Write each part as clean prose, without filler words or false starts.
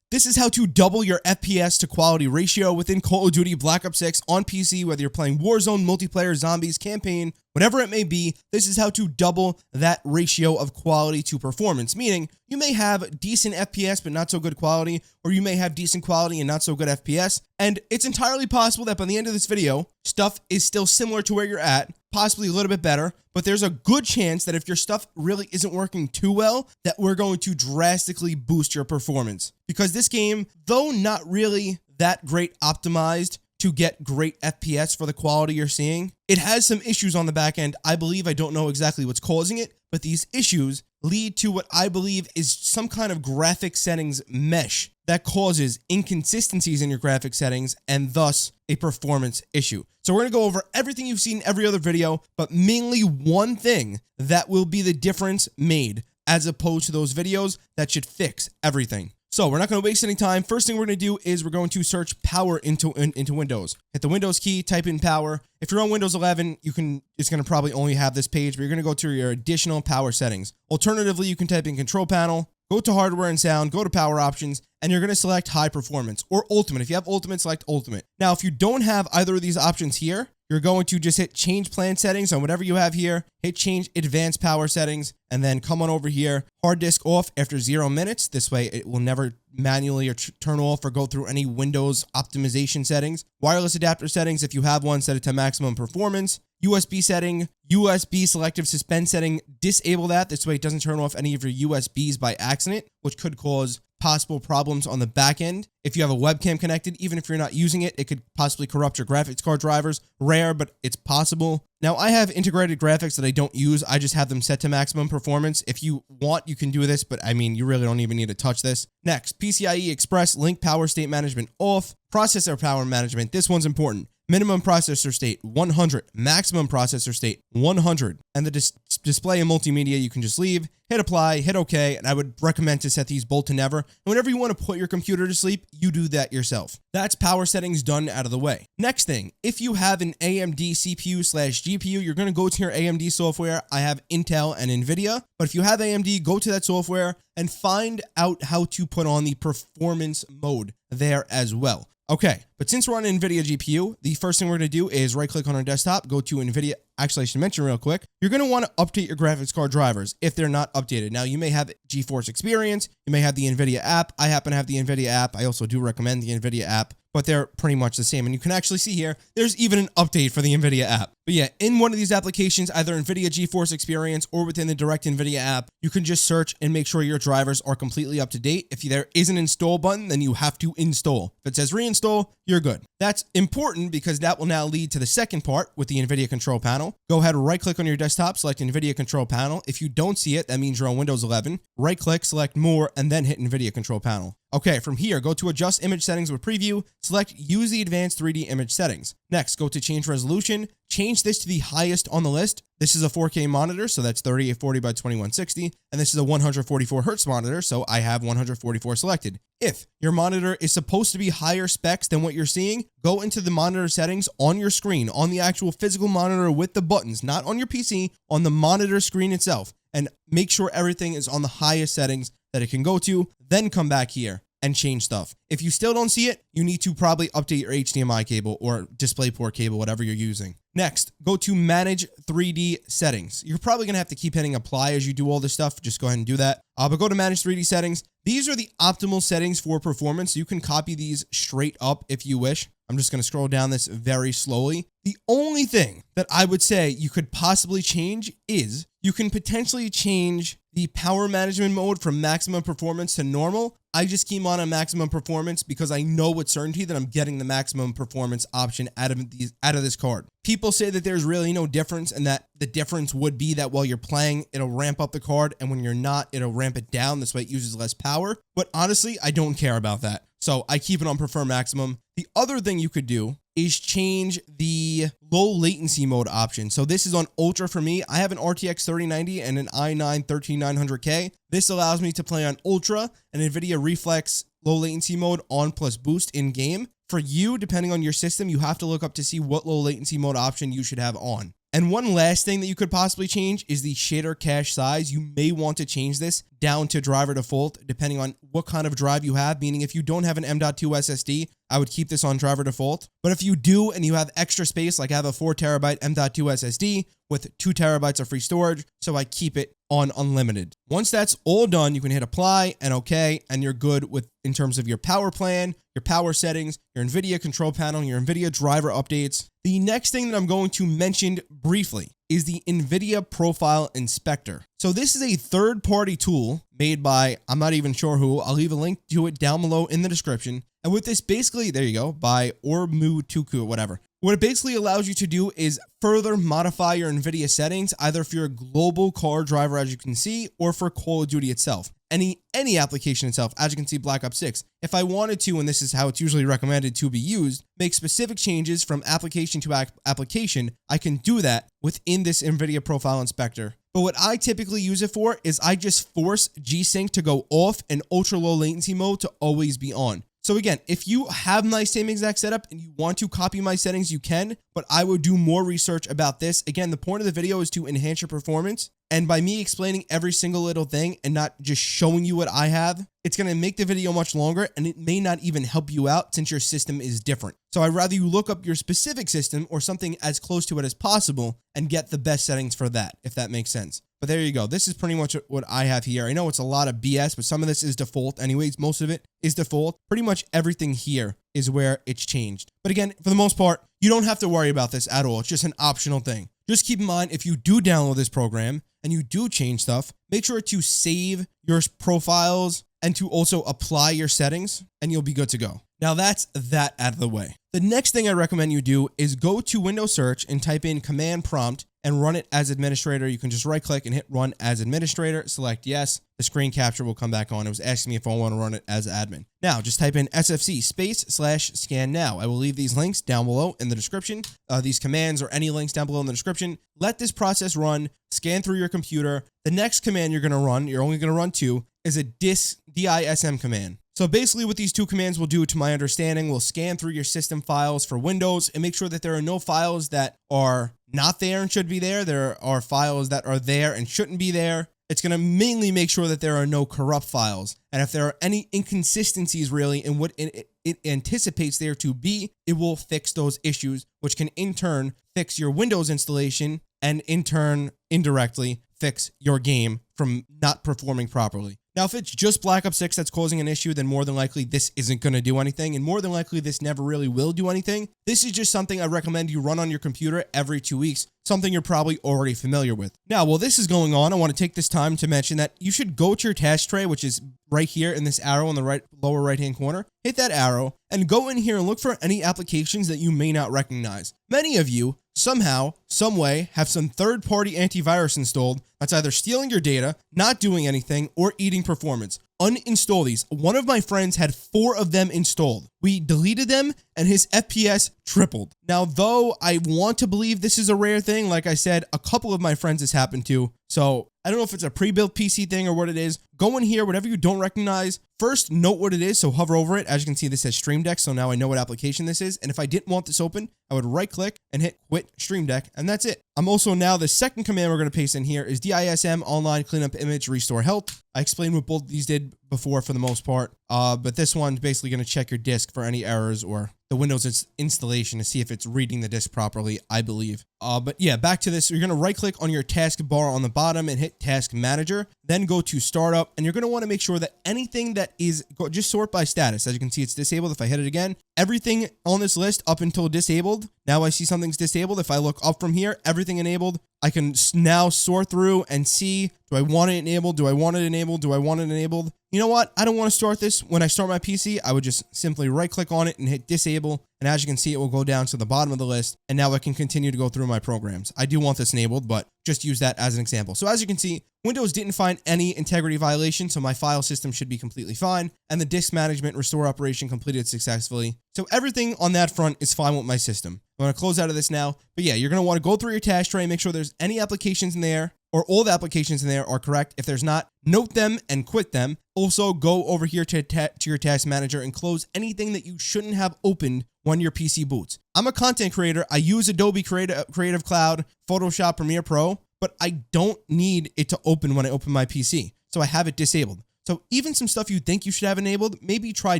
This is how to double your FPS to quality ratio within Call of Duty Black Ops 6 on PC, whether you're playing Warzone, multiplayer, zombies, campaign, whatever it may be. This is how to double that ratio of quality to performance, meaning you may have decent FPS but not so good quality, or you may have decent quality and not so good FPS, and it's entirely possible that by the end of this video, stuff is still similar to where you're at, possibly a little bit better, but there's a good chance that if your stuff really isn't working too well, that we're going to drastically boost your performance. Because this game, though not really that great optimized to get great FPS for the quality you're seeing, it has some issues on the back end. I believe, I don't know exactly what's causing it, but these issues lead to what I believe is some kind of graphic settings mesh that causes inconsistencies in your graphic settings and thus a performance issue. So we're going to go over everything you've seen in every other video, but mainly one thing that will be the difference made as opposed to those videos that should fix everything. So we're not going to waste any time. First thing we're going to do is we're going to search power into Windows. Hit the Windows key, type in power. If you're on Windows 11, it's going to probably only have this page, but you're going to go to your additional power settings. Alternatively, you can type in control panel, go to hardware and sound, go to power options, and you're going to select high performance or ultimate. If you have ultimate, select ultimate. Now, if you don't have either of these options here, you're going to just hit change plan settings on whatever you have here, hit change advanced power settings, and then come on over here, hard disk off after 0 minutes. This way it will never manually or turn off or go through any Windows optimization settings. Wireless adapter settings, if you have one, set it to maximum performance. USB setting, USB selective suspend setting, disable that. This way it doesn't turn off any of your USBs by accident, which could cause possible problems on the back end. If you have a webcam connected, even if you're not using it, it could possibly corrupt your graphics card drivers. Rare, but it's possible. Now, I have integrated graphics that I don't use. I just have them set to maximum performance. If you want, you can do this, but I mean, you really don't even need to touch this. Next, PCIe Express Link Power State Management off. Processor Power Management. This one's important. Minimum processor state, 100. Maximum processor state, 100. And the display and multimedia, you can just leave, hit apply, hit OK, and I would recommend to set these both to never. And whenever you want to put your computer to sleep, you do that yourself. That's power settings done out of the way. Next thing, if you have an AMD CPU/GPU, you're going to go to your AMD software. I have Intel and NVIDIA, but if you have AMD, go to that software and find out how to put on the performance mode there as well. Okay, but since we're on an NVIDIA GPU, the first thing we're going to do is right-click on our desktop, go to NVIDIA. Actually, I should mention real quick, you're going to want to update your graphics card drivers if they're not updated. Now, you may have GeForce Experience, you may have the NVIDIA app. I happen to have the NVIDIA app. I also do recommend the NVIDIA app, but they're pretty much the same. And you can actually see here, there's even an update for the NVIDIA app. But yeah, in one of these applications, either NVIDIA GeForce Experience or within the direct NVIDIA app, you can just search and make sure your drivers are completely up to date. If there is an install button, then you have to install. If it says reinstall, you're good. That's important because that will now lead to the second part with the NVIDIA control panel. Go ahead and right-click on your desktop, select NVIDIA control panel. If you don't see it, that means you're on Windows 11. Right-click, select more, and then hit NVIDIA control panel. Okay, from here, go to adjust image settings with preview, select use the advanced 3D image settings. Next, go to change resolution, change this to the highest on the list. This is a 4K monitor, so that's 3840 by 2160, and this is a 144 Hz monitor, so I have 144 selected. If your monitor is supposed to be higher specs than what you're seeing, go into the monitor settings on your screen, on the actual physical monitor with the buttons, not on your PC, on the monitor screen itself, and make sure everything is on the highest settings that it can go to, then come back here and change stuff. If you still don't see it, you need to probably update your HDMI cable or DisplayPort cable, whatever you're using. Next, go to Manage 3D Settings. You're probably going to have to keep hitting apply as you do all this stuff. Just go ahead and do that. But go to Manage 3D Settings. These are the optimal settings for performance. You can copy these straight up if you wish. I'm just going to scroll down this very slowly. The only thing that I would say you could possibly change is you can potentially change the power management mode from maximum performance to normal. I just keep on maximum performance because I know with certainty that I'm getting the maximum performance option out of this card. People say that there's really no difference and that the difference would be that while you're playing, it'll ramp up the card, and when you're not, it'll ramp it down. This way it uses less power. But honestly, I don't care about that. So I keep it on prefer maximum. The other thing you could do is change the low latency mode option. So this is on ultra for me. I have an RTX 3090 and an i9 13900K. This allows me to play on ultra and NVIDIA Reflex low latency mode on plus boost in game. For you, depending on your system, you have to look up to see what low latency mode option you should have on. And one last thing that you could possibly change is the shader cache size. You may want to change this down to driver default, depending on what kind of drive you have, meaning if you don't have an M.2 SSD, I would keep this on driver default. But if you do and you have extra space, like I have a 4 terabyte M.2 SSD with 2 terabytes of free storage, so I keep it on unlimited. Once that's all done, you can hit apply and okay, and you're good with in terms of your power plan, your power settings, your NVIDIA control panel, your NVIDIA driver updates. The next thing that I'm going to mention briefly is the NVIDIA Profile Inspector. So this is a third-party tool made by, I'm not even sure who. I'll leave a link to it down below in the description. And with this, basically, there you go, by Ormutuku, whatever. What it basically allows you to do is further modify your NVIDIA settings, either for your global car driver, as you can see, or for Call of Duty itself. Any application itself, as you can see, Black Ops 6. If I wanted to, and this is how it's usually recommended to be used, make specific changes from application to application, I can do that within this NVIDIA Profile Inspector. But what I typically use it for is I just force G-Sync to go off and ultra low latency mode to always be on. So again, if you have my same exact setup and you want to copy my settings, you can, but I would do more research about this. Again, the point of the video is to enhance your performance. And by me explaining every single little thing and not just showing you what I have, it's going to make the video much longer and it may not even help you out since your system is different. So I'd rather you look up your specific system or something as close to it as possible and get the best settings for that, if that makes sense. But there you go. This is pretty much what I have here. I know it's a lot of BS, but some of this is default anyways. Most of it is default. Pretty much everything here is where it's changed. But again, for the most part, you don't have to worry about this at all. It's just an optional thing. Just keep in mind, if you do download this program and you do change stuff, make sure to save your profiles and to also apply your settings, and you'll be good to go. Now that's that out of the way. The next thing I recommend you do is go to Windows Search and type in command prompt and run it as administrator. You can just right click and hit run as administrator, select yes. The screen capture will come back on. It was asking me if I want to run it as admin. Now just type in sfc /scannow. I will leave these links down below in the description. These commands or any links down below in the description. Let this process run, scan through your computer. The next command you're going to run, you're only going to run two, is a DISM command. So basically what these two commands will do, to my understanding, will scan through your system files for Windows and make sure that there are no files that are not there and should be there. There are files that are there and shouldn't be there. It's going to mainly make sure that there are no corrupt files. And if there are any inconsistencies really in what it anticipates there to be, it will fix those issues, which can in turn fix your Windows installation and in turn indirectly fix your game from not performing properly. Now, if it's just Black Ops 6 that's causing an issue, then more than likely this isn't going to do anything, and more than likely this never really will do anything. This is just something I recommend you run on your computer every 2 weeks, something you're probably already familiar with. Now, while this is going on, I want to take this time to mention that you should go to your task tray, which is right here in this arrow in the lower right-hand corner. Hit that arrow and go in here and look for any applications that you may not recognize. Many of you somehow, some way, have some third-party antivirus installed that's either stealing your data, not doing anything, or eating performance. Uninstall these. One of my friends had 4 of them installed. We deleted them and his FPS tripled. Now, though I want to believe this is a rare thing, like I said, a couple of my friends this happened to. So I don't know if it's a pre-built PC thing or what it is. Go in here, whatever you don't recognize, first note what it is, so hover over it. As you can see, this says Stream Deck, so now I know what application this is. And if I didn't want this open, I would right click and hit quit Stream Deck, and that's it. I'm also now, the second command we're going to paste in here is DISM online cleanup image restore health. I explained what both of these did before for the most part, but this one's basically going to check your disk for any errors or the Windows installation to see if it's reading the disk properly, I believe. But yeah, back to this. You're going to right click on your task bar on the bottom and hit task manager, then go to startup, and you're going to want to make sure that anything that is, just sort by status. As you can see, it's disabled. If I hit it again, everything on this list up until disabled. Now I see something's disabled. If I look up from here, everything enabled. I can now sort through and see, do I want it enabled? Do I want it enabled? Do I want it enabled? You know what? I don't want to start this. When I start my PC, I would just simply right click on it and hit disable. And as you can see, it will go down to the bottom of the list. And now I can continue to go through my programs. I do want this enabled, but just use that as an example. So as you can see, Windows didn't find any integrity violation, so my file system should be completely fine. And the disk management restore operation completed successfully. So everything on that front is fine with my system. I'm going to close out of this now. But yeah, you're going to want to go through your task tray, make sure there's any applications in there or all the applications in there are correct. If there's not, note them and quit them. Also, go over here to your task manager and close anything that you shouldn't have opened when your PC boots. I'm a content creator. I use Adobe Creative Cloud, Photoshop, Premiere Pro, but I don't need it to open when I open my PC. So I have it disabled. So even some stuff you think you should have enabled, maybe try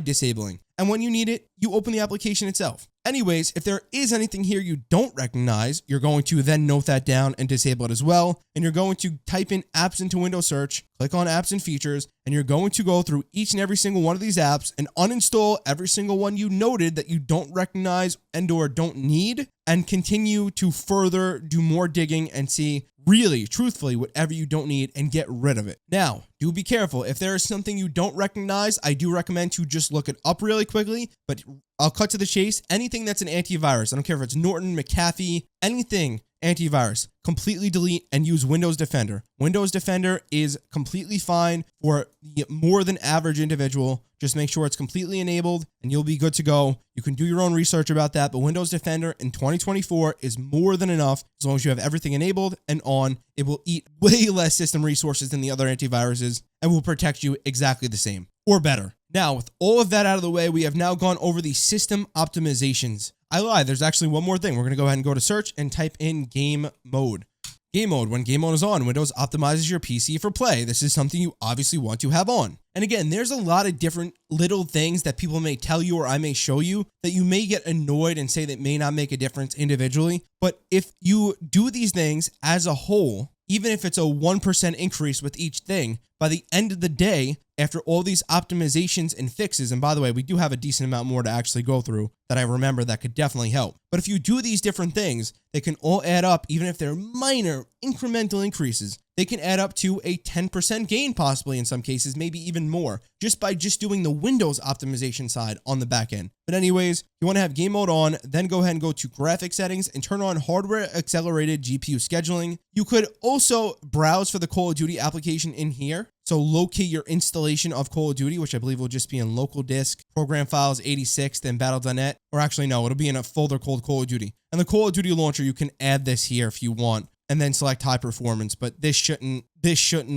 disabling. And when you need it, you open the application itself. Anyways, if there is anything here you don't recognize, you're going to then note that down and disable it as well. And you're going to type in apps into Windows search, click on apps and features, and you're going to go through each and every single one of these apps and uninstall every single one you noted that you don't recognize and or don't need, and continue to further do more digging and see really, truthfully, whatever you don't need and get rid of it. Now, do be careful. If there is something you don't recognize, I do recommend to just look it up really quickly, but I'll cut to the chase. Anything that's an antivirus, I don't care if it's Norton, McAfee, anything antivirus, completely delete and use Windows Defender. Windows Defender is completely fine for the more than average individual. Just make sure it's completely enabled and you'll be good to go. You can do your own research about that, but Windows Defender in 2024 is more than enough. As long as you have everything enabled and on, it will eat way less system resources than the other antiviruses and will protect you exactly the same or better. Now, with all of that out of the way, we have now gone over the system optimizations. I lied. There's actually one more thing. We're going to go ahead and go to search and type in game mode. Game mode. When game mode is on, Windows optimizes your PC for play. This is something you obviously want to have on. And again, there's a lot of different little things that people may tell you or I may show you that you may get annoyed and say that may not make a difference individually. But if you do these things as a whole, even if it's a 1% increase with each thing, by the end of the day, after all these optimizations and fixes, and by the way, we do have a decent amount more to actually go through that I remember that could definitely help. But if you do these different things, they can all add up, even if they're minor incremental increases. They can add up to a 10% gain, possibly in some cases, maybe even more, just by just doing the Windows optimization side on the back end. But anyways, you want to have game mode on, then go ahead and go to graphic settings and turn on hardware accelerated GPU scheduling. You could also browse for the Call of Duty application in here. So locate your installation of Call of Duty, which I believe will just be in local disk, program files 86, then battle.net, or actually no, it'll be in a folder called Call of Duty. And the Call of Duty launcher, you can add this here if you want, and then select high performance, but this shouldn't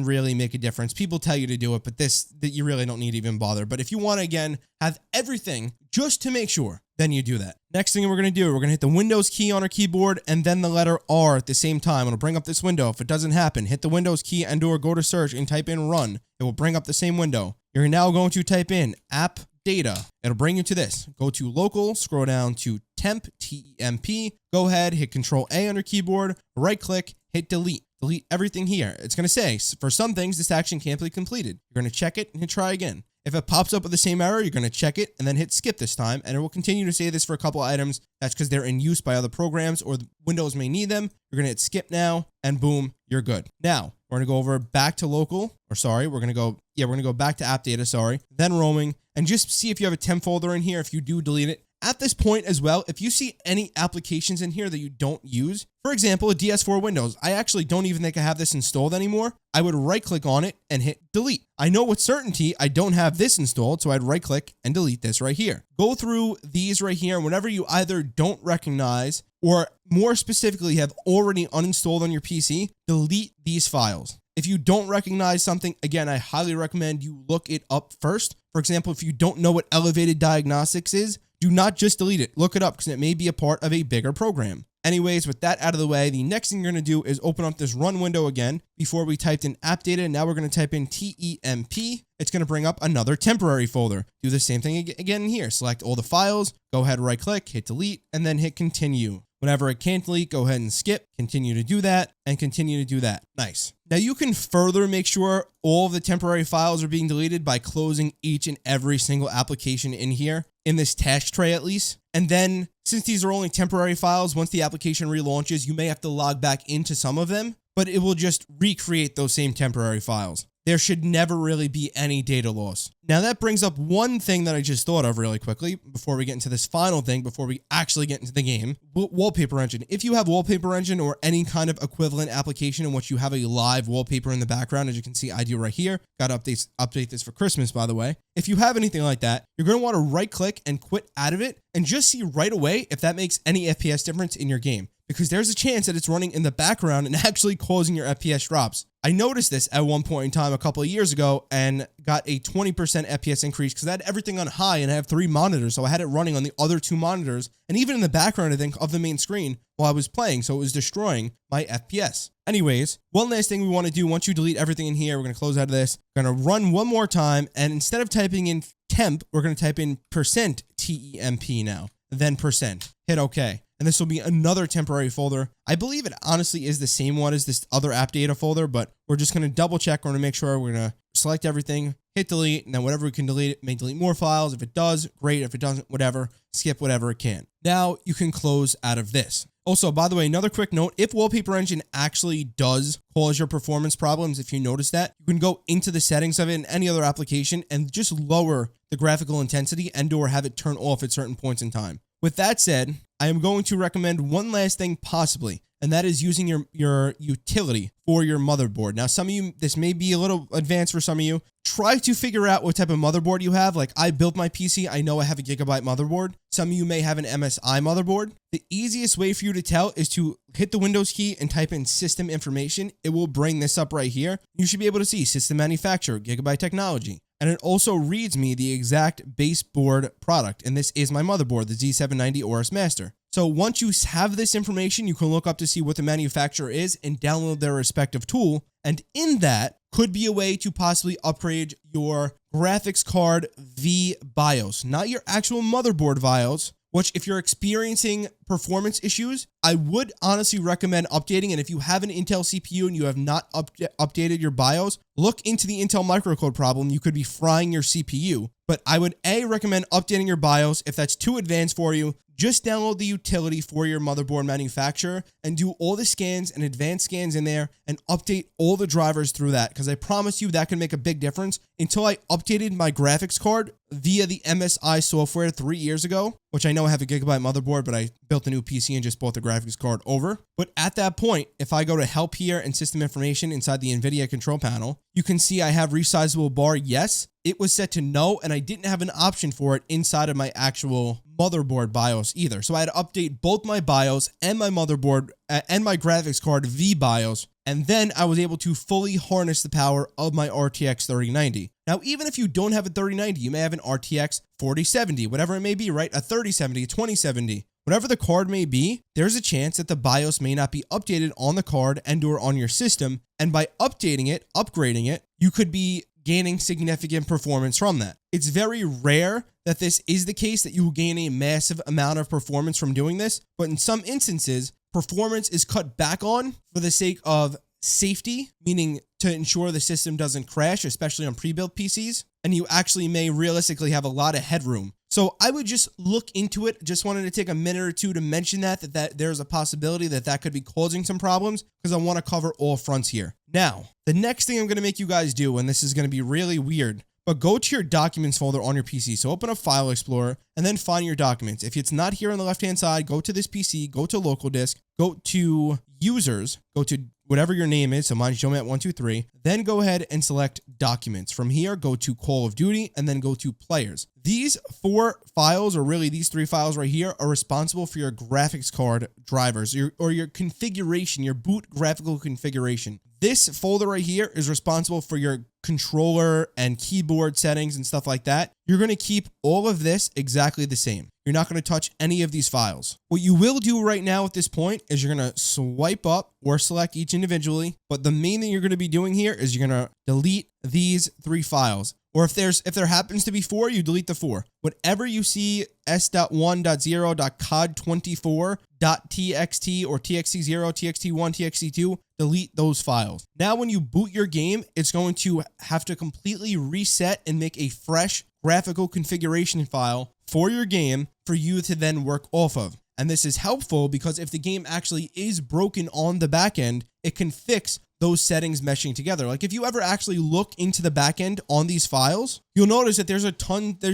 really make a difference. People tell you to do it, but that you really don't need to even bother. But if you want to, again, have everything just to make sure, then you do that. Next thing we're going to do, we're going to hit the Windows key on our keyboard and then the letter R at the same time. It'll bring up this window. If it doesn't happen, hit the Windows key and or go to search and type in run. It will bring up the same window. You're now going to type in app data. It'll bring you to this. Go to local, scroll down to temp, T-E-M-P. Go ahead, hit Control A on your keyboard, right click, hit delete. Delete everything here. It's going to say, for some things, this action can't be completed. You're going to check it and hit try again. If it pops up with the same error, you're going to check it and then hit skip this time, and it will continue to say this for a couple items. That's because they're in use by other programs or Windows may need them. You're going to hit skip now, and boom, you're good. Now, we're going to go over back to local, or sorry, we're going to go back to app data, sorry, then roaming, and just see if you have a temp folder in here. If you do, delete it. At this point as well, if you see any applications in here that you don't use, for example, a DS4 Windows, I actually don't even think I have this installed anymore. I would right click on it and hit delete. I know with certainty I don't have this installed, so I'd right click and delete this right here. Go through these right here, and whenever you either don't recognize or more specifically have already uninstalled on your PC, delete these files. If you don't recognize something, again, I highly recommend you look it up first. For example, if you don't know what elevated diagnostics is, do not just delete it. Look it up because it may be a part of a bigger program. Anyways, with that out of the way, the next thing you're going to do is open up this run window again. Before we typed in app data, now we're going to type in TEMP. It's going to bring up another temporary folder. Do the same thing again here. Select all the files, go ahead, right click, hit delete, and then hit continue. Whenever it can't delete, go ahead and skip, continue to do that, and continue to do that. Nice. Now you can further make sure all of the temporary files are being deleted by closing each and every single application in here, in this task tray at least. And then, since these are only temporary files, once the application relaunches, you may have to log back into some of them, but it will just recreate those same temporary files. There should never really be any data loss. Now that brings up one thing that I just thought of really quickly before we get into this final thing, before we actually get into the game. Wallpaper Engine. If you have Wallpaper Engine or any kind of equivalent application in which you have a live wallpaper in the background, as you can see, I do right here. Got to update this for Christmas, by the way. If you have anything like that, you're going to want to right click and quit out of it and just see right away if that makes any FPS difference in your game. because there's a chance that it's running in the background and actually causing your FPS drops. I noticed this at one point in time a couple of years ago and got a 20% FPS increase because I had everything on high and I have 3 monitors. So I had it running on the other 2 monitors and even in the background, I think, of the main screen while I was playing. So it was destroying my FPS. Anyways, one last thing we want to do once you delete everything in here, we're going to close out of this. We're going to run one more time. And instead of typing in temp, we're going to type in %temp now, then %. Hit OK. And this will be another temporary folder. I believe it honestly is the same one as this other app data folder, but we're just going to double check. We're going to make sure we're going to select everything, hit delete, and then whatever we can delete, it may delete more files. If it does, great. If it doesn't, whatever, skip whatever it can. Now you can close out of this. Also, by the way, another quick note, if Wallpaper Engine actually does cause your performance problems, if you notice that, you can go into the settings of it in any other application and just lower the graphical intensity and or have it turn off at certain points in time. With that said, I am going to recommend one last thing possibly, and that is using your utility for your motherboard. Now, some of you, this may be a little advanced for some of you. Try to figure out what type of motherboard you have. Like I built my PC. I know I have a Gigabyte motherboard. Some of you may have an MSI motherboard. The easiest way for you to tell is to hit the Windows key and type in system information. It will bring this up right here. You should be able to see system manufacturer, Gigabyte Technology. And it also reads me the exact baseboard product. And this is my motherboard, the Z790 Aorus Master. So once you have this information, you can look up to see what the manufacturer is and download their respective tool. And in that could be a way to possibly upgrade your graphics card VBios, not your actual motherboard BIOS, which if you're experiencing performance issues, I would honestly recommend updating. And if you have an Intel CPU and you have not updated your BIOS, look into the Intel microcode problem. You could be frying your CPU. But I would recommend updating your BIOS. If that's too advanced for you, just download the utility for your motherboard manufacturer and do all the scans and advanced scans in there and update all the drivers through that. Because I promise you that can make a big difference. Until I updated my graphics card via the MSI software 3 years ago, which I know I have a Gigabyte motherboard, but I built a new PC and just bought the graphics card over. But at that point, if I go to help here and system information inside the NVIDIA control panel, you can see I have resizable bar. Yes, it was set to no, and I didn't have an option for it inside of my actual motherboard BIOS either. So I had to update both my BIOS and my motherboard and my graphics card VBios. And then I was able to fully harness the power of my RTX 3090. Now, even if you don't have a 3090, you may have an RTX 4070, whatever it may be, right? A 3070, a 2070. Whatever the card may be, there's a chance that the BIOS may not be updated on the card and or on your system. And by updating it, upgrading it, you could be gaining significant performance from that. It's very rare that this is the case, that you will gain a massive amount of performance from doing this. But in some instances, performance is cut back on for the sake of safety, meaning to ensure the system doesn't crash, especially on pre-built PCs. And you actually may realistically have a lot of headroom. So I would just look into it. Just wanted to take a minute or two to mention that there's a possibility that could be causing some problems, because I want to cover all fronts here. Now, the next thing I'm going to make you guys do, and this is going to be really weird, but go to your documents folder on your PC. So open up File Explorer and then find your documents. If it's not here on the left-hand side, go to this PC, go to local disk, go to users, go to whatever your name is. So mine's Jomat123. Then go ahead and select documents. From here, go to Call of Duty and then go to players. These 4 files, or really these 3 files right here, are responsible for your graphics card drivers, or your configuration, your boot graphical configuration. This folder right here is responsible for your controller and keyboard settings and stuff like that. You're going to keep all of this exactly the same. You're not going to touch any of these files. What you will do right now at this point is you're going to swipe up or select each individually. But the main thing you're going to be doing here is you're going to delete these 3 files. Or if there happens to be 4, you delete the 4. Whatever you see s.1.0.cod24.txt or txt0, txt1, txt2, delete those files. Now, when you boot your game, it's going to have to completely reset and make a fresh graphical configuration file for your game for you to then work off of. And this is helpful because if the game actually is broken on the back end, it can fix those settings meshing together. Like if you ever actually look into the back end on these files, you'll notice that there's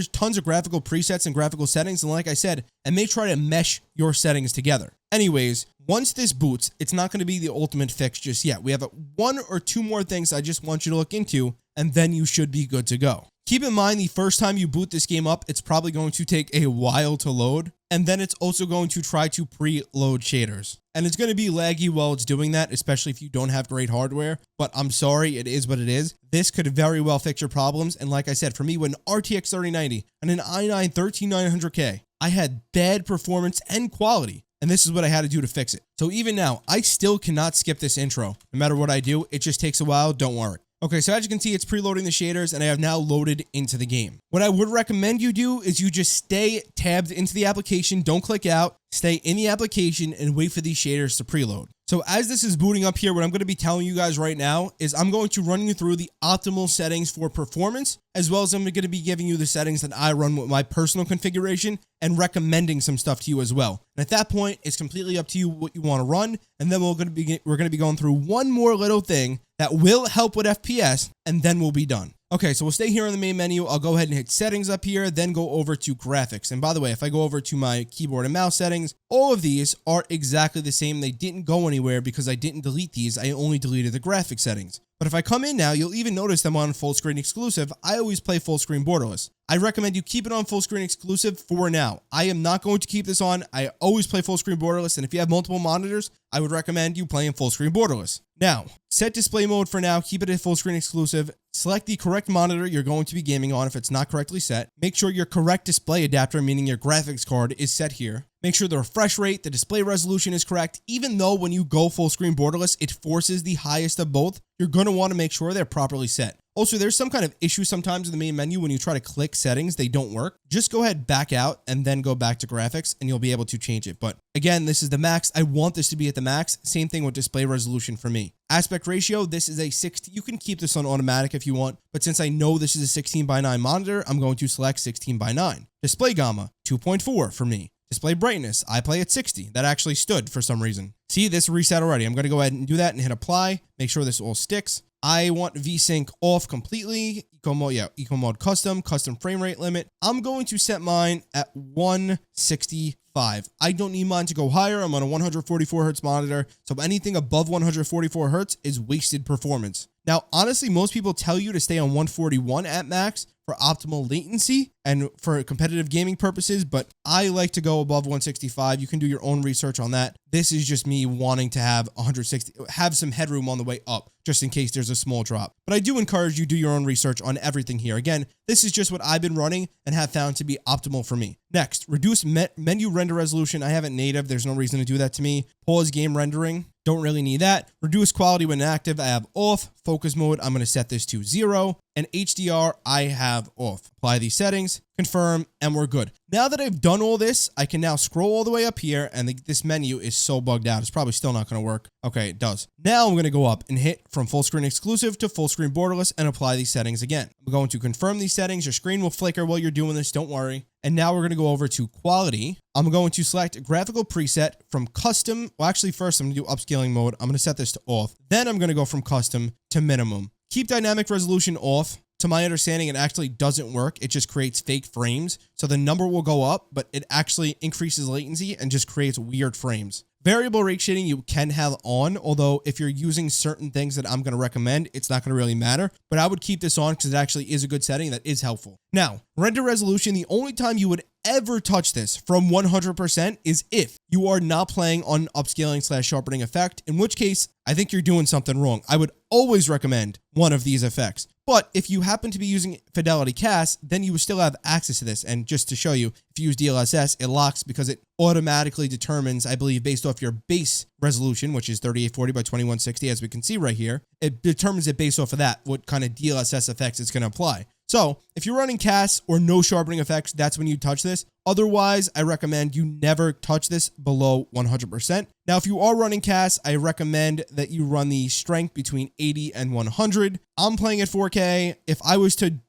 tons of graphical presets and graphical settings. And like I said, it may try to mesh your settings together. Anyways, once this boots, it's not going to be the ultimate fix just yet. We have 1 or 2 more things I just want you to look into, and then you should be good to go. Keep in mind, the first time you boot this game up, it's probably going to take a while to load. and then it's also going to try to preload shaders. And it's going to be laggy while it's doing that, especially if you don't have great hardware. But I'm sorry, it is what it is. This could very well fix your problems. And like I said, for me, with an RTX 3090 and an i9 13900K, I had bad performance and quality. And this is what I had to do to fix it. So even now, I still cannot skip this intro. No matter what I do, it just takes a while. Don't worry. Okay, so as you can see, it's preloading the shaders, and I have now loaded into the game. What I would recommend you do is you just stay tabbed into the application, don't click out, stay in the application, and wait for these shaders to preload. So as this is booting up here, what I'm going to be telling you guys right now is I'm going to run you through the optimal settings for performance, as well as I'm going to be giving you the settings that I run with my personal configuration and recommending some stuff to you as well. And at that point, it's completely up to you what you want to run. And then we're going to be going through one more little thing that will help with FPS, and then we'll be done. Okay, so we'll stay here in the main menu. I'll go ahead and hit settings up here, then go over to graphics. And by the way, if I go over to my keyboard and mouse settings, all of these are exactly the same. They didn't go anywhere because I didn't delete these. I only deleted the graphic settings. But if I come in now, you'll even notice them on full screen exclusive. I always play full screen borderless. I recommend you keep it on full screen exclusive for now. I am not going to keep this on. I always play full screen borderless. And if you have multiple monitors, I would recommend you playing full screen borderless. Now, set display mode for now. Keep it at full screen exclusive. Select the correct monitor you're going to be gaming on if it's not correctly set. Make sure your correct display adapter, meaning your graphics card, is set here. Make sure the refresh rate, the display resolution is correct. Even though when you go full screen borderless, it forces the highest of both, you're going to want to make sure they're properly set. Also, there's some kind of issue sometimes in the main menu when you try to click settings, they don't work. Just go ahead, back out, and then go back to graphics, and you'll be able to change it. But again, this is the max. I want this to be at the max. Same thing with display resolution for me. Aspect ratio, this is a 60. You can keep this on automatic if you want, but since I know this is a 16:9 monitor, I'm going to select 16:9. Display gamma, 2.4 for me. Display brightness, I play at 60. That actually stood for some reason. See, this reset already. I'm going to go ahead and do that and hit apply. Make sure this all sticks. I want VSync off completely. Eco mode custom frame rate limit. I'm going to set mine at 165. I don't need mine to go higher. I'm on a 144 hertz monitor, so anything above 144 hertz is wasted performance. Now, honestly, most people tell you to stay on 141 at max for optimal latency and for competitive gaming purposes, but I like to go above 165. You can do your own research on that. This is just me wanting to have 160, have some headroom on the way up, just in case there's a small drop. But I do encourage you to do your own research on everything here. Again, this is just what I've been running and have found to be optimal for me. Next, reduce menu render resolution. I have it native. There's no reason to do that to me. Pause game rendering. Don't really need that. Reduce quality when active, I have off. Focus mode, I'm going to set this to 0. And HDR, I have off. Apply these settings, confirm, and we're good. Now that I've done all this, I can now scroll all the way up here, and this menu is so bugged out. It's probably still not going to work. Okay, it does. Now I'm going to go up and hit from full screen exclusive to full screen borderless and apply these settings again. I'm going to confirm these settings. Your screen will flicker while you're doing this. Don't worry. And now we're going to go over to quality. I'm going to select graphical preset from custom. Well, actually, first I'm going to do upscaling mode. I'm going to set this to off. Then I'm going to go from custom to minimum. Keep dynamic resolution off. To my understanding, it actually doesn't work. It just creates fake frames. So the number will go up, but it actually increases latency and just creates weird frames. Variable rate shading you can have on, although if you're using certain things that I'm going to recommend, it's not going to really matter. But I would keep this on because it actually is a good setting that is helpful. Now, render resolution, the only time you would ever touch this from 100% is if you are not playing on upscaling / sharpening effect, in which case I think you're doing something wrong. I would always recommend one of these effects. But if you happen to be using Fidelity Cast, then you will still have access to this. And just to show you, if you use DLSS, it locks because it automatically determines, I believe, based off your base resolution, which is 3840 by 2160, as we can see right here, it determines it based off of that, what kind of DLSS effects it's going to apply. So if you're running casts or no sharpening effects, that's when you touch this. Otherwise, I recommend you never touch this below 100%. Now, if you are running casts, I recommend that you run the strength between 80 and 100. I'm playing at 4K. If I was to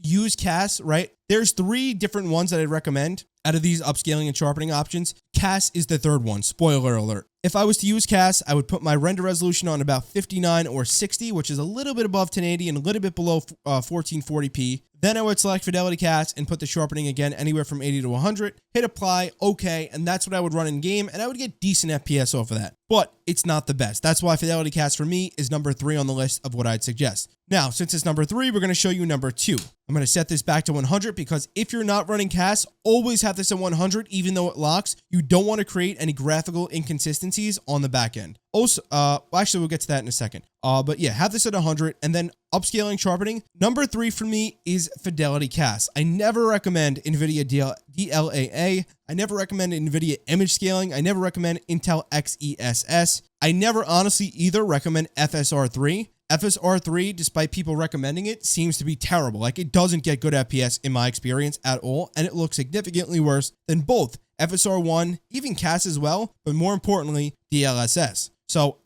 use casts, right, there's 3 different ones that I'd recommend out of these upscaling and sharpening options. Cast is the third one. Spoiler alert. If I was to use cast, I would put my render resolution on about 59 or 60, which is a little bit above 1080 and a little bit below 1440p. Then I would select Fidelity Cast and put the sharpening again anywhere from 80 to 100. Hit apply, okay, and that's what I would run in game, and I would get decent FPS off of that. but it's not the best. That's why Fidelity Cast for me is number 3 on the list of what I'd suggest. Now, since it's number 3, we're going to show you number 2. I'm going to set this back to 100 because if you're not running cast, always have this at 100 even though it locks. You don't want to create any graphical inconsistencies on the back end. Also, actually, we'll get to that in a second. But yeah, have this at 100 and then upscaling sharpening. Number 3 for me is Fidelity Cast. I never recommend NVIDIA DLAA. I never recommend NVIDIA image scaling. I never recommend Intel XESS. I never honestly either recommend FSR3. FSR3, despite people recommending it, seems to be terrible. Like, it doesn't get good FPS in my experience at all, and it looks significantly worse than both FSR1, even CAS as well, but more importantly, DLSS. So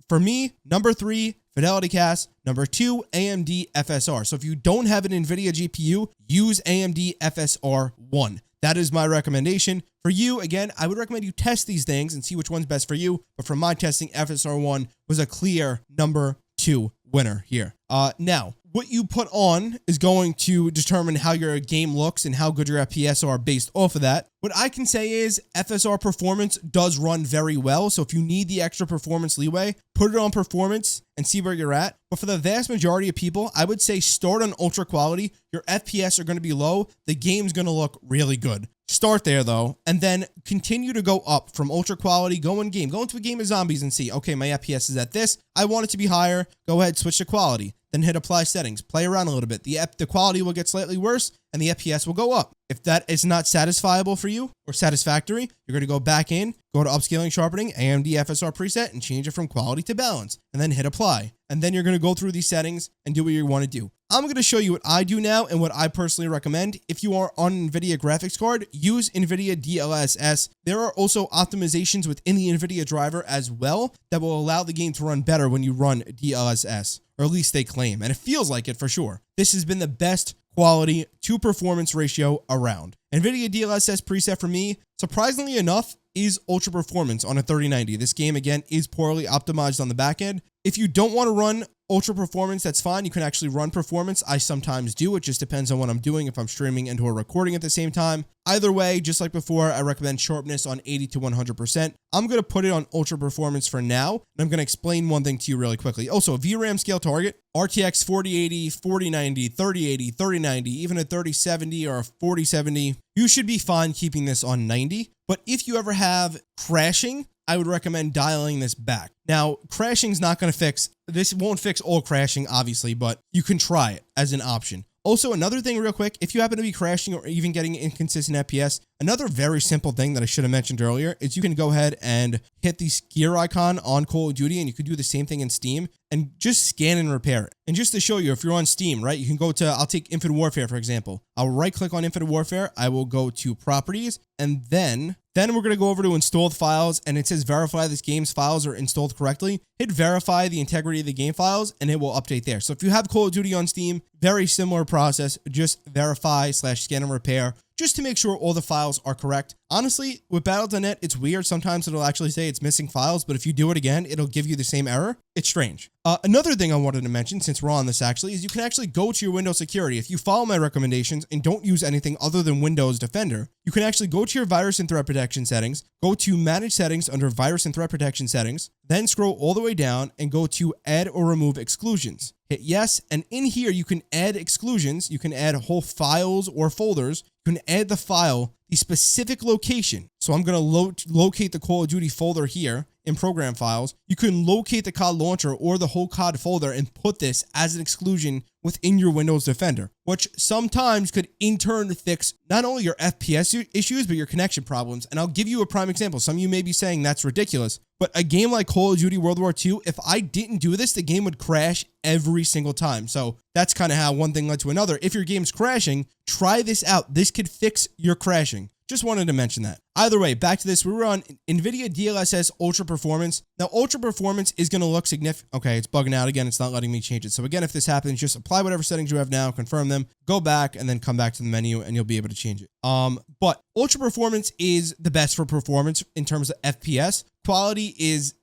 for me, number 3, Fidelity Cast. Number 2, AMD FSR. So if you don't have an NVIDIA GPU, use AMD FSR1. That is my recommendation. For you, again, I would recommend you test these things and see which one's best for you. But from my testing, FSR1 was a clear number 2 winner here. Now, what you put on is going to determine how your game looks and how good your FPS are based off of that. What I can say is FSR performance does run very well. So if you need the extra performance leeway, put it on performance and see where you're at. But for the vast majority of people, I would say start on ultra quality. Your FPS are going to be low. The game's going to look really good. Start there though, and then continue to go up from ultra quality, go into a game of zombies and see, okay, my FPS is at this. I want it to be higher. Go ahead, switch to quality. Then hit apply settings, play around a little bit. The quality will get slightly worse and the FPS will go up. If that is not satisfiable for you or satisfactory, you're going to go back in, go to upscaling sharpening, AMD FSR preset, and change it from quality to balance, and then hit apply. And then you're going to go through these settings and do what you want to do. I'm going to show you what I do now and what I personally recommend. If you are on an NVIDIA graphics card, use NVIDIA DLSS. There are also optimizations within the NVIDIA driver as well that will allow the game to run better when you run DLSS, or at least they claim, and it feels like it for sure. This has been the best quality to performance ratio around. NVIDIA DLSS preset for me, surprisingly enough, is ultra performance on a 3090. This game, again, is poorly optimized on the back end. If you don't want to run ultra performance, that's fine. You can actually run performance. I sometimes do. It just depends on what I'm doing, if I'm streaming and or recording at the same time. Either way, just like before, I recommend sharpness on 80 to 100%. I'm going to put it on ultra performance for now, and I'm going to explain one thing to you really quickly. Also, VRAM scale target, RTX 4080, 4090, 3080, 3090, even a 3070 or a 4070. You should be fine keeping this on 90. But if you ever have crashing, I would recommend dialing this back. Now, crashing's not going to fix, this won't fix all crashing, obviously, but you can try it as an option. Also, another thing real quick, if you happen to be crashing or even getting inconsistent FPS, another very simple thing that I should have mentioned earlier is you can go ahead and hit the gear icon on Call of Duty, and you can do the same thing in Steam and just scan and repair it. And just to show you, if you're on Steam, right, you can go to, I'll take Infinite Warfare, for example. I'll right click on Infinite Warfare. I will go to properties, and then we're going to go over to installed files, and it says verify this game's files are installed correctly. Hit verify the integrity of the game files, and it will update there. So if you have Call of Duty on Steam, very similar process, just verify/scan and repair, just to make sure all the files are correct. Honestly, with Battle.net, it's weird. Sometimes it'll actually say it's missing files, but if you do it again, it'll give you the same error. It's strange. Another thing I wanted to mention, since we're on this actually, is you can actually go to your Windows security. If you follow my recommendations and don't use anything other than Windows Defender, you can actually go to your virus and threat protection settings, go to manage settings under virus and threat protection settings, then scroll all the way down and go to add or remove exclusions. Hit yes, and in here you can add exclusions. You can add whole files or folders. You can add the file, the specific location. So I'm going to locate the Call of Duty folder here in program files. You can locate the COD launcher or the whole COD folder and put this as an exclusion within your Windows Defender, which sometimes could in turn fix not only your FPS issues, but your connection problems. And I'll give you a prime example. Some of you may be saying that's ridiculous, but a game like Call of Duty World War II, if I didn't do this, the game would crash every single time. So that's kind of how one thing led to another. If your game's crashing, try this out. This could fix your crashing. Just wanted to mention that. Either way, back to this. We were on NVIDIA DLSS Ultra Performance. Now, Ultra Performance is going to look significant. Okay, it's bugging out again. It's not letting me change it. So again, if this happens, just apply whatever settings you have now, confirm them, go back, and then come back to the menu, and you'll be able to change it. But Ultra Performance is the best for performance in terms of FPS. Quality is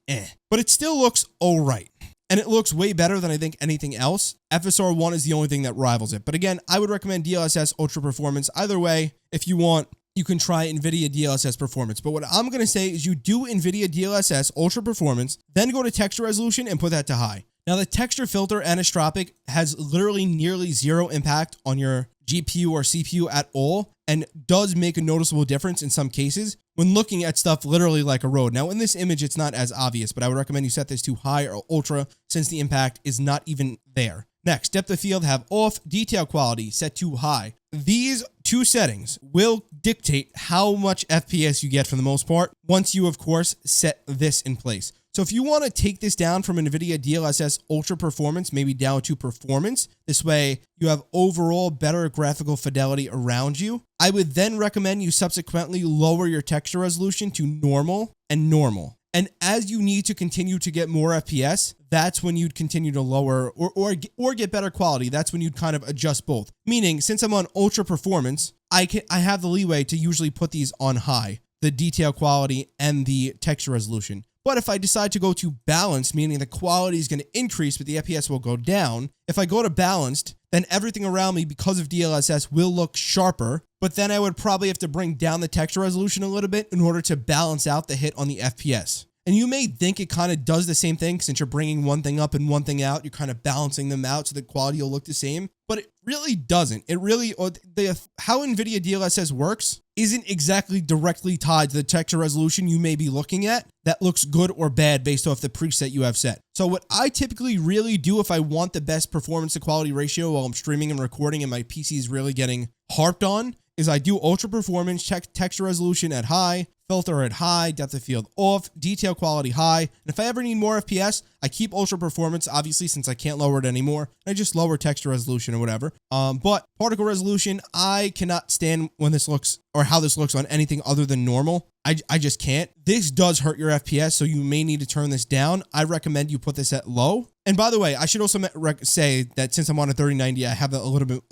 but it still looks all right. And it looks way better than I think anything else. FSR1 is the only thing that rivals it. But again, I would recommend DLSS Ultra Performance. Either way, if you want you can try NVIDIA DLSS performance. But what I'm going to say is you do NVIDIA DLSS ultra performance, then go to texture resolution and put that to high. Now the texture filter anisotropic has literally nearly zero impact on your GPU or CPU at all, and does make a noticeable difference in some cases when looking at stuff literally like a road. Now in this image, it's not as obvious, but I would recommend you set this to high or ultra since the impact is not even there. Next, depth of field have off, detail quality set to high. These two settings will dictate how much FPS you get for the most part once you, of course, set this in place. So if you want to take this down from NVIDIA DLSS Ultra Performance, maybe down to Performance, this way you have overall better graphical fidelity around you, I would then recommend you subsequently lower your texture resolution to normal and normal. And as you need to continue to get more FPS, that's when you'd continue to lower or get better quality. That's when you'd kind of adjust both. Meaning, since I'm on Ultra Performance, I have the leeway to usually put these on high, the detail quality and the texture resolution. But if I decide to go to balanced, meaning the quality is going to increase, but the FPS will go down, if I go to balanced, then everything around me, because of DLSS, will look sharper, but then I would probably have to bring down the texture resolution a little bit in order to balance out the hit on the FPS. And you may think it kind of does the same thing since you're bringing one thing up and one thing out. You're kind of balancing them out so the quality will look the same, but it really doesn't. It really, how NVIDIA DLSS works isn't exactly directly tied to the texture resolution you may be looking at that looks good or bad based off the preset you have set. So what I typically really do if I want the best performance to quality ratio while I'm streaming and recording and my PC is really getting harped on is I do ultra performance, check texture resolution at high, filter at high, depth of field off, detail quality high. And if I ever need more FPS, I keep ultra performance, obviously, since I can't lower it anymore. I just lower texture resolution or whatever. But particle resolution, I cannot stand when this looks or how this looks on anything other than normal. I just can't. This does hurt your FPS, so you may need to turn this down. I recommend you put this at low. And by the way, I should also say that since I'm on a 3090, I have a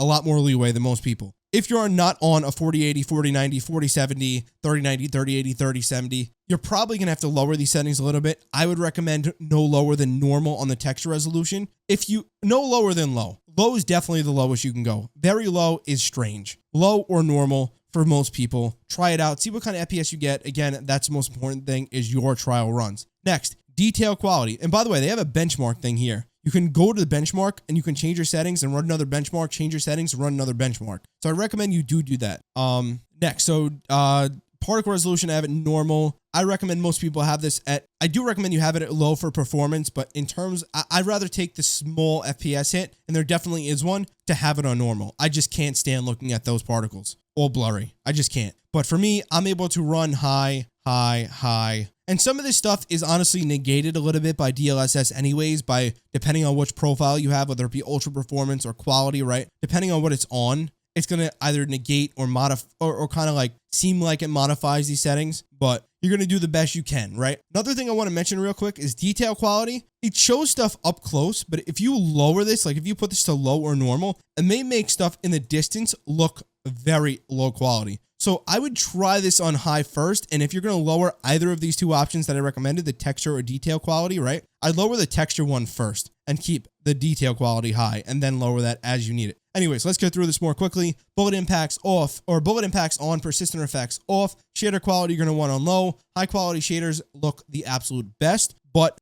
lot more leeway than most people. If you're not on a 4080, 4090, 4070, 3090, 3080, 3070, you're probably going to have to lower these settings a little bit. I would recommend no lower than normal on the texture resolution. No lower than low. Low is definitely the lowest you can go. Very low is strange. Low or normal for most people. Try it out. See what kind of FPS you get. Again, that's the most important thing is your trial runs. Next, detail quality. And by the way, they have a benchmark thing here. You can go to the benchmark and you can change your settings and run another benchmark, change your settings, run another benchmark. So I recommend you do that. Next, so particle resolution, I have it normal. I recommend most people have this I do recommend you have it at low for performance, but in terms, I'd rather take the small FPS hit, and there definitely is one, to have it on normal. I just can't stand looking at those particles. All blurry. I just can't. But for me, I'm able to run high, high, high. And some of this stuff is honestly negated a little bit by DLSS anyways, by depending on which profile you have, whether it be ultra performance or quality, right? Depending on what it's on, it's going to either negate or modify or kind of like seem like it modifies these settings, but you're going to do the best you can, right? Another thing I want to mention real quick is detail quality. It shows stuff up close, but if you lower this, like if you put this to low or normal, it may make stuff in the distance look very low quality. So I would try this on high first, and if you're going to lower either of these two options that I recommended, the texture or detail quality, right? I'd lower the texture one first and keep the detail quality high, and then lower that as you need it. Anyways, let's go through this more quickly. Bullet impacts off, or bullet impacts on, persistent effects off. Shader quality you're going to want on low. High quality shaders look the absolute best, but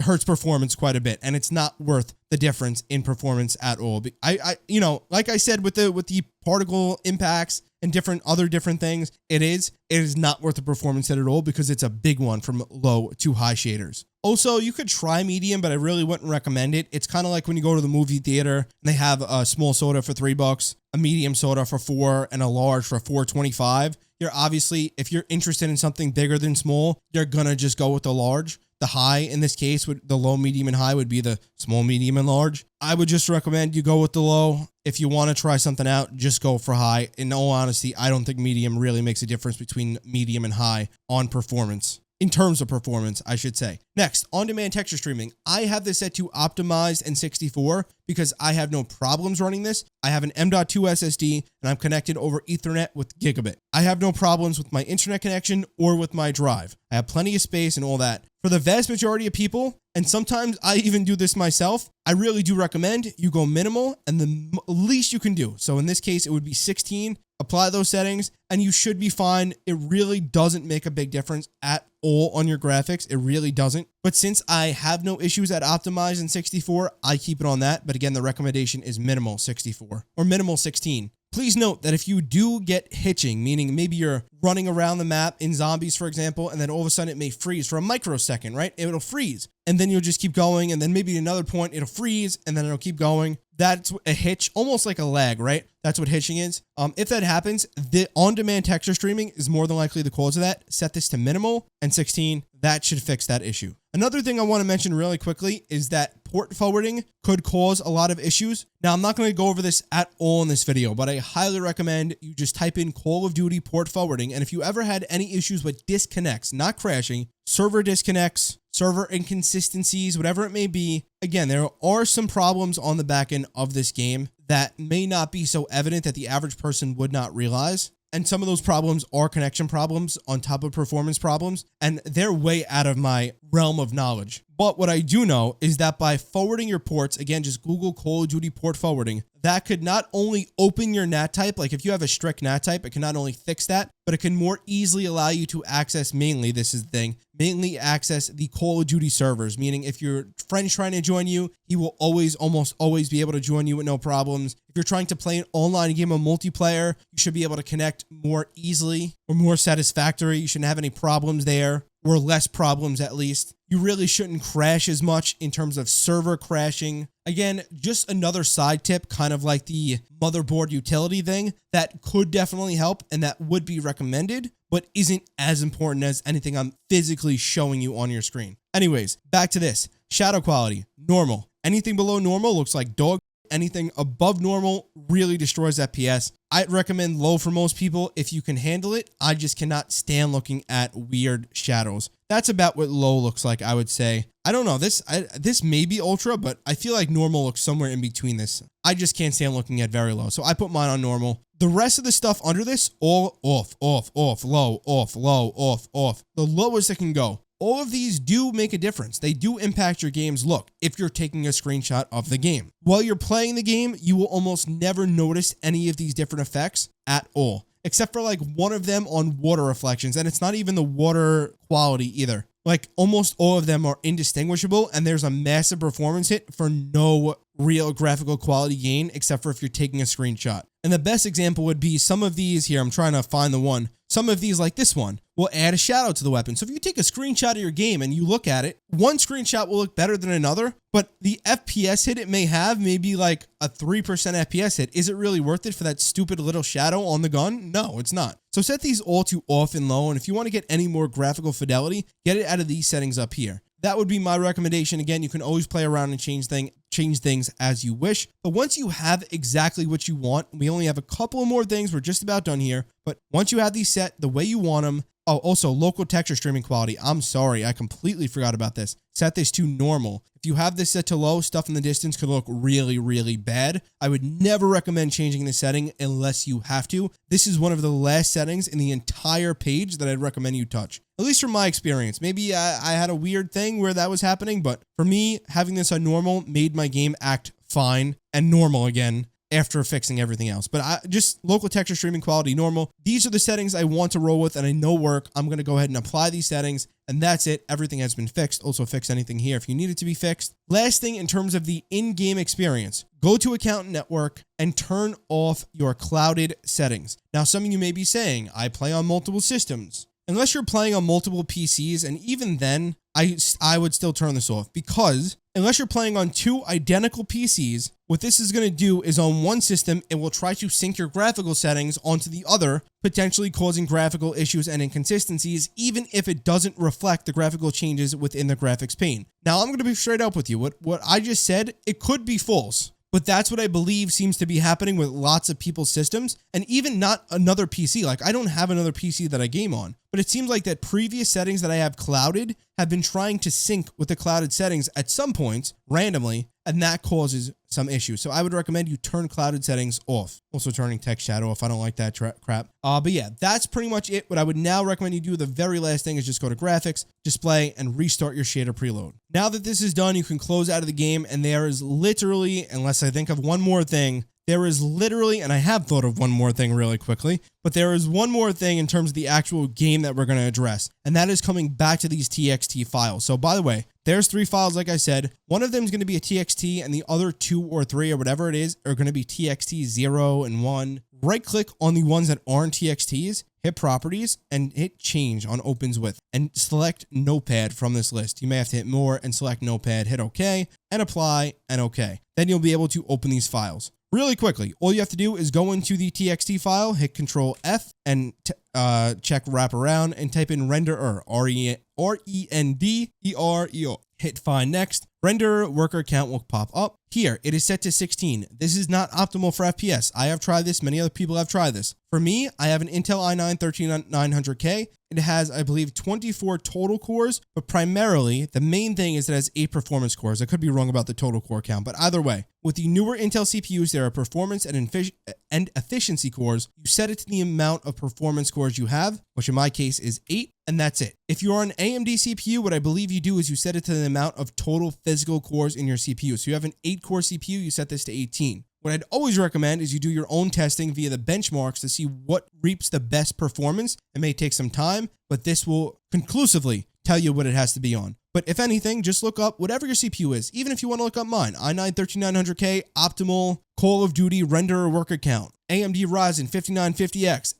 hurts performance quite a bit, and it's not worth the difference in performance at all. Like I said with the particle impacts and other different things, it is not worth the performance at all because it's a big one from low to high shaders. Also, you could try medium, but I really wouldn't recommend it. It's kind of like when you go to the movie theater and they have a small soda for $3, a medium soda for $4, and a large for $4.25. You're obviously, if you're interested in something bigger than small, you're gonna just go with the large. The high, in this case, the low, medium, and high would be the small, medium, and large. I would just recommend you go with the low. If you want to try something out, just go for high. In all honesty, I don't think medium really makes a difference between medium and high on performance. In terms of performance, I should say. Next, on-demand texture streaming. I have this set to optimized and 64 because I have no problems running this. I have an M.2 SSD and I'm connected over Ethernet with gigabit. I have no problems with my internet connection or with my drive. I have plenty of space and all that. For the vast majority of people, and sometimes I even do this myself, I really do recommend you go minimal and the least you can do. So in this case, it would be 16 apply those settings, and you should be fine. It really doesn't make a big difference at all on your graphics. It really doesn't. But since I have no issues at optimized in 64, I keep it on that. But again, the recommendation is minimal 64 or minimal 16. Please note that if you do get hitching, meaning maybe you're running around the map in zombies, for example, and then all of a sudden it may freeze for a microsecond, right? It'll freeze, and then you'll just keep going, and then maybe at another point it'll freeze, and then it'll keep going. That's a hitch, almost like a lag, right? That's what hitching is. If that happens, the on-demand texture streaming is more than likely the cause of that. Set this to minimal and 16. That should fix that issue. Another thing I want to mention really quickly is that port forwarding could cause a lot of issues. Now, I'm not going to go over this at all in this video, but I highly recommend you just type in Call of Duty port forwarding. And if you ever had any issues with disconnects, not crashing, server disconnects, server inconsistencies, whatever it may be, again, there are some problems on the back end of this game that may not be so evident that the average person would not realize. And some of those problems are connection problems on top of performance problems, and they're way out of my realm of knowledge. But what I do know is that by forwarding your ports, again, just Google Call of Duty port forwarding, that could not only open your NAT type, like if you have a strict NAT type, it can not only fix that, but it can more easily allow you to access mainly, this is the thing, mainly access the Call of Duty servers, meaning if your friend's trying to join you, he will almost always be able to join you with no problems. If you're trying to play an online game of multiplayer, you should be able to connect more easily or more satisfactory. You shouldn't have any problems there, or less problems at least. You really shouldn't crash as much in terms of server crashing. Again, just another side tip, kind of like the motherboard utility thing, that could definitely help and that would be recommended, but isn't as important as anything I'm physically showing you on your screen. Anyways, back to this. Shadow quality, normal. Anything below normal looks like dog. Anything above normal really destroys FPS. I'd recommend low for most people if you can handle it. I just cannot stand looking at weird shadows. That's about what low looks like, I would say. I don't know, this may be ultra, but I feel like normal looks somewhere in between this. I just can't stand looking at very low, so I put mine on normal. The rest of the stuff under this, all off, low, off. The lowest it can go. All of these do make a difference. They do impact your game's look if you're taking a screenshot of the game. While you're playing the game, you will almost never notice any of these different effects at all, except for like one of them on water reflections, and it's not even the water quality either. Like almost all of them are indistinguishable, and there's a massive performance hit for no real graphical quality gain, except for if you're taking a screenshot. And the best example would be some of these here. I'm trying to find the one. Some of these, like this one, will add a shadow to the weapon. So if you take a screenshot of your game and you look at it, one screenshot will look better than another, but the FPS hit it may have, maybe like a 3% FPS hit. Is it really worth it for that stupid little shadow on the gun? No, it's not. So set these all to off and low, and if you want to get any more graphical fidelity, get it out of these settings up here. That would be my recommendation. Again, you can always play around and change things as you wish. But once you have exactly what you want, we only have a couple of more things. We're just about done here. But once you have these set the way you want them, oh, also local texture streaming quality. I'm sorry, I completely forgot about this. Set this to normal. If you have this set to low, stuff in the distance could look really, really bad. I would never recommend changing the setting unless you have to. This is one of the last settings in the entire page that I'd recommend you touch. At least from my experience. Maybe I had a weird thing where that was happening, but for me, having this on normal made my game act fine and normal again after fixing everything else. But just local texture streaming quality, normal. These are the settings I want to roll with and I know work. I'm going to go ahead and apply these settings, and that's it. Everything has been fixed. Also fix anything here if you need it to be fixed. Last thing in terms of the in-game experience, go to Account Network and turn off your clouded settings. Now, some of you may be saying, I play on multiple systems. Unless you're playing on multiple PCs, and even then, I would still turn this off, because unless you're playing on two identical PCs, what this is going to do is on one system, it will try to sync your graphical settings onto the other, potentially causing graphical issues and inconsistencies, even if it doesn't reflect the graphical changes within the graphics pane. Now, I'm going to be straight up with you. What I just said, it could be false. But that's what I believe seems to be happening with lots of people's systems, and even not another PC. Like, I don't have another PC that I game on, but it seems like that previous settings that I have clouded have been trying to sync with the clouded settings at some points randomly, and that causes some issues. So I would recommend you turn clouded settings off. Also turning text shadow off. I don't like that crap. But yeah, that's pretty much it. What I would now recommend you do, the very last thing, is just go to graphics, display, and restart your shader preload. Now that this is done, you can close out of the game, and there is literally, unless I think of one more thing, there is literally, and I have thought of one more thing really quickly, but there is one more thing in terms of the actual game that we're going to address, and that is coming back to these TXT files. So by the way, there's 3 files, like I said. One of them is going to be a TXT, and the other 2 or 3 or whatever it is are going to be TXT 0 and 1. Right click on the ones that aren't TXTs, hit properties, and hit change on opens with, and select notepad from this list. You may have to hit more and select notepad, hit OK, and apply, and OK. Then you'll be able to open these files. Really quickly, all you have to do is go into the TXT file, hit Control F, and check wraparound, and type in renderer, R-E-N-D-E-R-E-O. Hit find next. Render worker count will pop up. Here, it is set to 16. This is not optimal for FPS. I have tried this. Many other people have tried this. For me, I have an Intel i9-13900K. It has, I believe, 24 total cores, but primarily, the main thing is it has 8 performance cores. I could be wrong about the total core count, but either way, with the newer Intel CPUs, there are performance and efficiency cores. You set it to the amount of performance cores you have, which in my case is 8, and that's it. If you're on an AMD CPU, what I believe you do is you set it to the amount of total physical cores in your CPU. So you have an 8-core CPU, you set this to 18. What I'd always recommend is you do your own testing via the benchmarks to see what reaps the best performance. It may take some time, but this will conclusively tell you what it has to be on. But if anything, just look up whatever your CPU is. Even if you want to look up mine, i9-13900K, optimal Call of Duty renderer worker count, AMD Ryzen 5950X,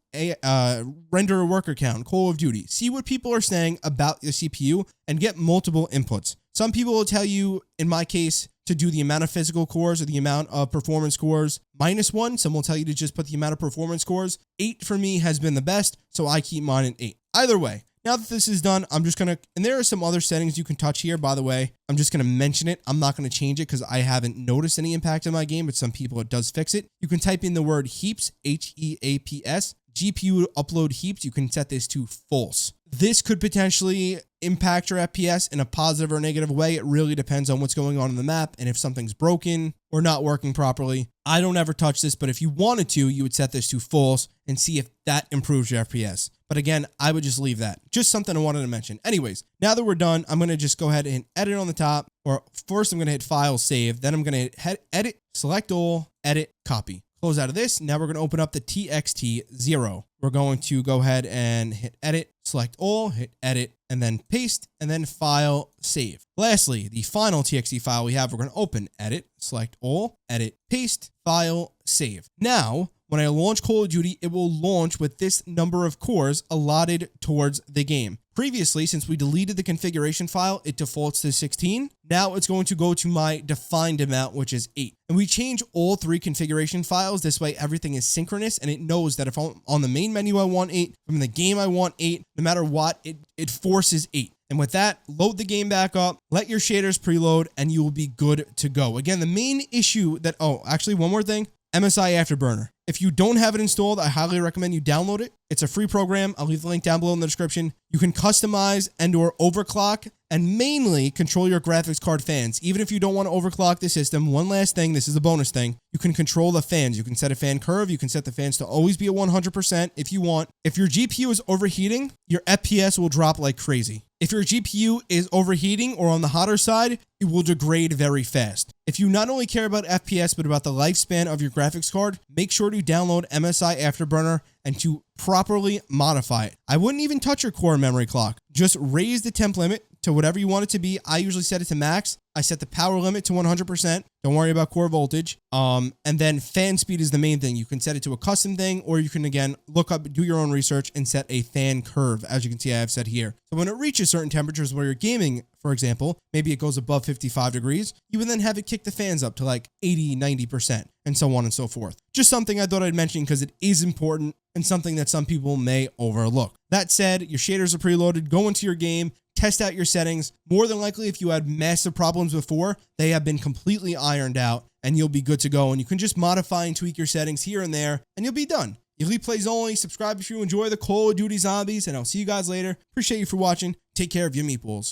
renderer worker count, Call of Duty. See what people are saying about your CPU and get multiple inputs. Some people will tell you, in my case, to do the amount of physical cores or the amount of performance cores -1. Some will tell you to just put the amount of performance cores. 8 for me has been the best, so I keep mine at 8. Either way, now that this is done, I'm just going to, and there are some other settings you can touch here, by the way. I'm just going to mention it. I'm not going to change it because I haven't noticed any impact in my game, but some people, it does fix it. You can type in the word heaps, H-E-A-P-S. GPU upload heaps, you can set this to false. This could potentially impact your FPS in a positive or negative way. It really depends on what's going on in the map and if something's broken or not working properly. I don't ever touch this, but if you wanted to, you would set this to false and see if that improves your FPS. But again, I would just leave that. Just something I wanted to mention. Anyways, now that we're done, I'm going to just go ahead and edit on the top. Or first, I'm going to hit File, Save. Then I'm going to hit Edit, Select All, Edit, Copy. Close out of this. Now we're going to open up the TXT0. We're going to go ahead and hit Edit, Select All, hit Edit, and then Paste, and then File, Save. Lastly, the final TXT file we have, we're going to open Edit, Select All, Edit, Paste, File, Save. Now, when I launch Call of Duty, it will launch with this number of cores allotted towards the game. Previously, since we deleted the configuration file, it defaults to 16. Now it's going to go to my defined amount, which is 8. And we change all 3 configuration files. This way, everything is synchronous, and it knows that if I'm on the main menu, I want 8. From the game, I want 8. No matter what, it forces 8. And with that, load the game back up, let your shaders preload, and you will be good to go. Again, the main issue that, oh, actually, one more thing, MSI Afterburner. If you don't have it installed, I highly recommend you download it. It's a free program. I'll leave the link down below in the description. You can customize and/or overclock and mainly control your graphics card fans. Even if you don't want to overclock the system, one last thing, this is a bonus thing, you can control the fans. You can set a fan curve. You can set the fans to always be at 100% if you want. If your GPU is overheating, your FPS will drop like crazy. If your GPU is overheating or on the hotter side, it will degrade very fast. If you not only care about FPS, but about the lifespan of your graphics card, make sure to download MSI Afterburner and to properly modify it. I wouldn't even touch your core memory clock. Just raise the temp limit to whatever you want it to be. I usually set it to max. I set the power limit to 100%. Don't worry about core voltage. And then fan speed is the main thing. You can set it to a custom thing, or you can, again, look up, do your own research and set a fan curve, as you can see I have set here. So when it reaches certain temperatures where you're gaming, for example, maybe it goes above 55 degrees, you would then have it kick the fans up to like 80, 90%, and so on and so forth. Just something I thought I'd mention because it is important and something that some people may overlook. That said, your shaders are preloaded. Go into your game, test out your settings. More than likely, if you had massive problems before, they have been completely ironed out and you'll be good to go. And you can just modify and tweak your settings here and there and you'll be done. Elite Plays Only. Subscribe if you enjoy the Call of Duty Zombies, and I'll see you guys later. Appreciate you for watching. Take care of your meatballs.